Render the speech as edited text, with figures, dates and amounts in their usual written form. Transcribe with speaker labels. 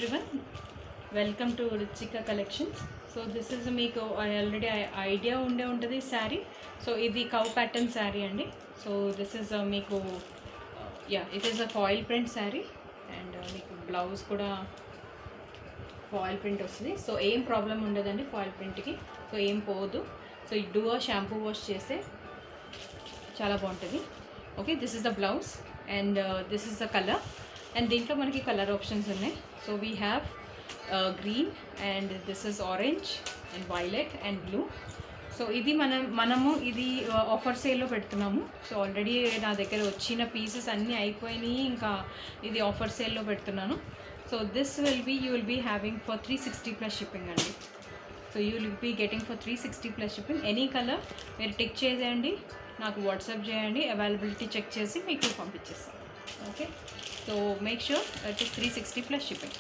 Speaker 1: everyone, welcome to Ruchika Collections. So this is మీకు already idea ఉండే ఉంటుంది sari. So ఇది కౌ ప్యాటర్న్ శారీ అండి. సో దిస్ ఇస్ మీకు it is a foil print sari and మీకు blouse కూడా ఫాయిల్ ప్రింట్ వస్తుంది. సో ఏం ప్రాబ్లం ఉండదండి ఫాయిల్ ప్రింట్కి. సో ఏం పోదు. సో డూ షాంపూ వాష్ చేస్తే చాలా బాగుంటుంది. Okay, this is the blouse and this is the colour. And దీంట్లో మనకి కలర్ ఆప్షన్స్ ఉన్నాయి. So we have green and this is orange and violet and blue. So ఇది మనము ఇది ఆఫర్ సేల్లో పెడుతున్నాము. సో ఆల్రెడీ నా దగ్గర వచ్చిన పీసెస్ అన్నీ అయిపోయినాయి, ఇంకా ఇది ఆఫర్ సేల్లో పెడుతున్నాను. So this you will be having for 360 plus shipping అండి. So you will be getting for 360 plus shipping. Any colour మీరు టిక్ చేసేయండి, నాకు వాట్సాప్ చేయండి, అవైలబిలిటీ చెక్ చేసి మీకు పంపించేస్తాను. Okay, so make sure it is 360 plus shipping.